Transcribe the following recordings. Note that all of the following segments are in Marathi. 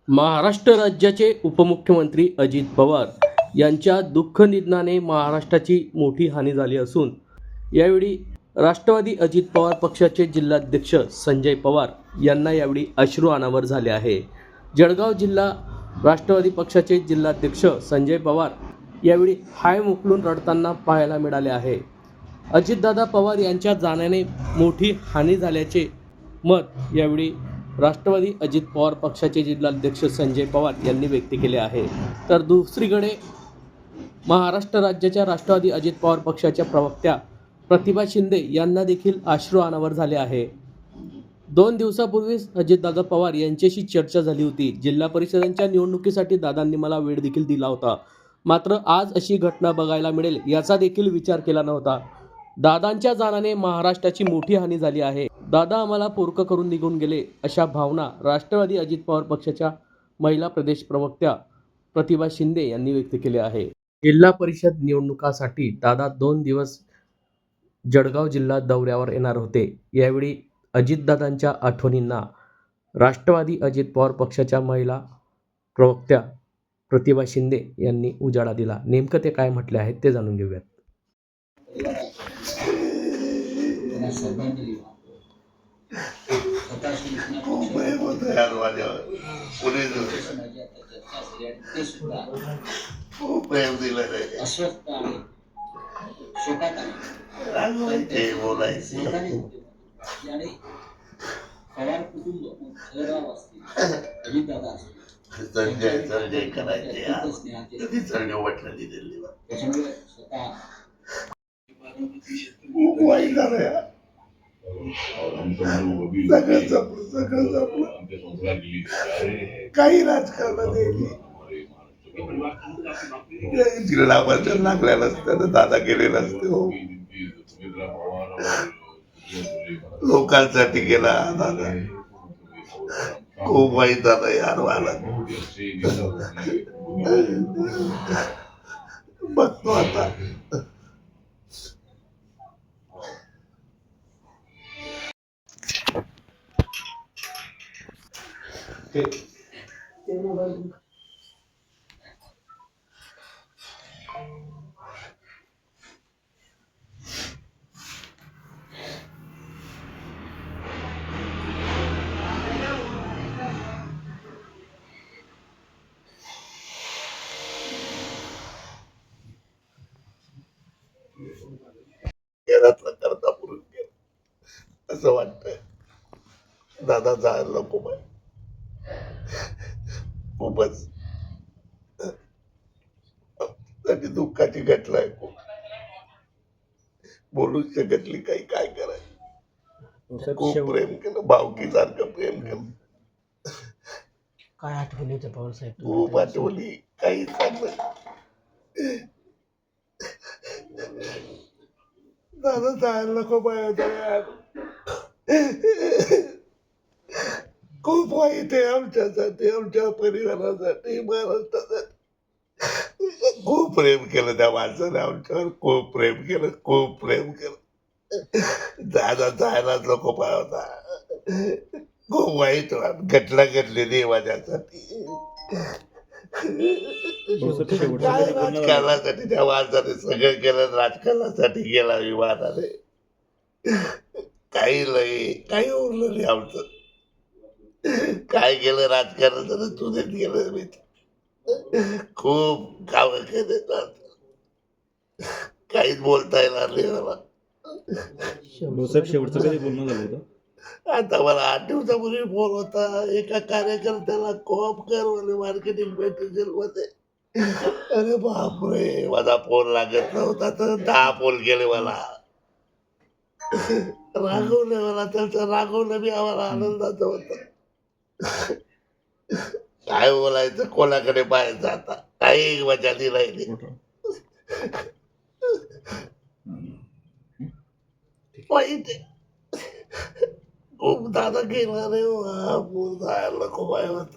महाराष्ट्र राज्याचे उपमुख्यमंत्री अजित पवार यांच्या दुःख निधनाने महाराष्ट्राची मोठी हानी झाली असून यावेळी राष्ट्रवादी अजित पवार पक्षाचे जिल्हाध्यक्ष संजय पवार यांना यावेळी अश्रू अनावर झाले आहे। जळगाव जिल्हा राष्ट्रवादी पक्षाचे जिल्हाध्यक्ष संजय पवार यावेळी हाय मुकलून रडताना पाहायला मिळाले आहे। अजितदादा पवार यांच्या जाण्याने मोठी हानी झाल्याचे मत यावेळी राष्ट्रवादी अजित पवार पक्षाचे जिल्हाध्यक्ष संजय पवार यांनी व्यक्त केले आहे। तर दुसरीकडे महाराष्ट्र राज्याच्या राष्ट्रवादी अजित पवार पक्षाच्या प्रवक्त्या प्रतिभा शिंदे यांना देखील अश्रू अनावर झाले आहे। 2 दिवसापूर्वीच अजितदादा पवार यांच्याशी चर्चा झाली होती। जिल्हा परिषदांच्या निवडणुकीसाठी दादांनी मला वेळ देखील दिला होता, मात्र आज अशी घटना बघायला मिळेल याचा देखील विचार केला नव्हता। दादांच्या जाण्याने महाराष्ट्राची मोठी हानी झाली आहे। दादा आम्हाला पोरकं करून निघून गेले, अशा भावना राष्ट्रवादी अजित पवार पक्षाच्या महिला प्रदेश प्रवक्त्या प्रतिभा शिंदे यांनी व्यक्त केल्या आहे। जिल्हा परिषद निवडणुकासाठी दादा 2 दिवस जळगाव जिल्हा दौऱ्यावर येणार होते। यावेळी अजितदादांच्या आठवणींना राष्ट्रवादी अजित पवार पक्षाच्या महिला प्रवक्त्या प्रतिभा शिंदे यांनी उजाळा दिला। नेमकं ते काय म्हटले आहेत ते जाणून घेऊयात। खूप प्रेम दिलं रे, बोलायचे संजय करायचे कधी संजय वाटलं दिलेली खूप वाईट झालं यार। सगळं काही राजकारणात जिल्हा परिषद लागल्या नसत्या दादा गेले नसते। हो, लोकांसाठी गेला दादा, खूप वाईट झालं यार मला। बघतो आता घरातला करता पुरून गेला असं वाटतंय। दादा जायला नको बाय, खूपच साठी दुःखाची घटना आहे। खूप बोलू शकतली काही, काय करायचं। खूप प्रेम केलं, भावकी सारखं प्रेम केलं। काय आठवणी होत्या पवार साहेब? खूप आठवणी, काही चांगलं। दादा जायला नको पाहिजे यार, खूप वाईट आहे आमच्यासाठी, आमच्या परिवारासाठी, महाराष्ट्रासाठी। खूप प्रेम केलं त्या माणसाने आमच्यावर, खूप प्रेम केलं, खूप प्रेम केलं। दादा जायलाच नको पाहिजे। खूप वाईट घटना घडलेली आहे माझ्यासाठी। काय राजकारणासाठी त्या माणसाने सगळं केलं, राजकारणासाठी गेला विमानाने। काही नाही, काही उरलं नाही आमचं। काय केलं राजकारणाचं तुझेच गेलं मी। खूप काम केले, काहीच बोलता येणार नाही मला। शेवटचं कधी बोलणं झालं होतं? आता मला 8 दिवसापूर्वी फोन होता एका कार्यकर्त्याला, कोपकर म्हणे मार्केटिंग मटेरियल मध्ये। अरे बापरे, माझा फोन लागत नव्हता तर 10 फोन केले मला, रागवले मला। त्यांचं रागवलं बी आम्हाला आनंदाचं होतं। काय बोलायचं, कोणाकडे पाहायचं आता, काही मजा नाही राहिली। वाईट खूप दादा गेला रे, जायला खूप वाईट होत।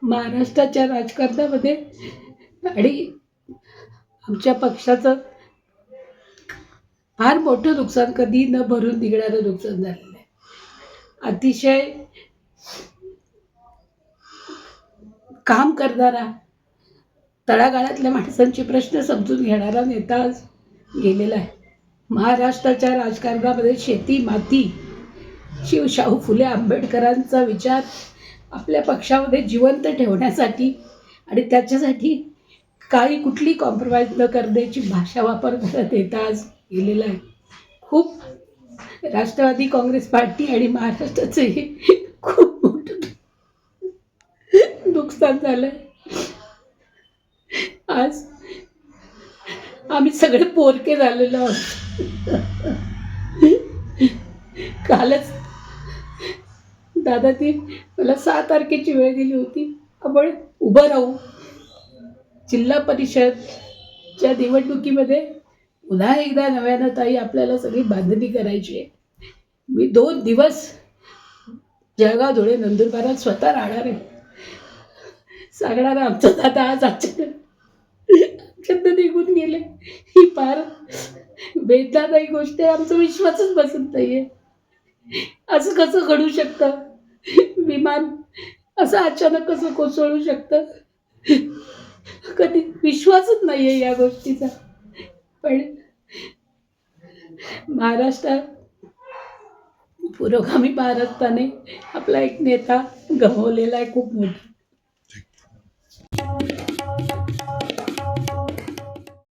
महाराष्ट्राच्या राजकारणामध्ये आणि आमच्या पक्षाचं फार मोठं नुकसान, कधी न भरून निघणारं नुकसान झालेलं आहे. अतिशय काम करणारा, तळागाळातल्या माणसांचे प्रश्न समजून घेणारा नेता आज गेलेला आहे. महाराष्ट्राच्या राजकारणामध्ये शेती माती शाहू फुले आंबेडकरांचा विचार आपल्या पक्षामध्ये जिवंत ठेवण्यासाठी आणि त्याच्यासाठी काही कुठली कॉम्प्रोमाइज न करण्याची भाषा वापरणारा नेता आज गेलेला आहे. खूप राष्ट्रवादी काँग्रेस पार्टी आणि महाराष्ट्राचे खूप मोठं नुकसान झालंय. आज आम्ही सगळे पोरके झालेलो आहोत. कालच दादा ती मला 6 तारखेची वेळ दिली होती. आपण उभं राहू, जिल्हा परिषदच्या निवडणुकीमध्ये पुन्हा एकदा नव्यानं ताई आपल्याला सगळी बांधणी करायची आहे. मी 2 दिवस जळगाव, धुळे, नंदुरबारात स्वतः राहणार आहे. सांगणार आमचा दादा आज आमच्यातनं निघून गेले. ही फार वेदनादायी गोष्ट आहे. आमचा विश्वासच बसत नाहीये. असं कसं घडू शकतं? विमान असं अचानक कसं कोसळू शकतं? कधी विश्वासच नाहीये या गोष्टीचा. पण महाराष्ट्रात, पुरोगामी महाराष्ट्राने आपला एक नेता गमावलेला आहे खूप मोठा.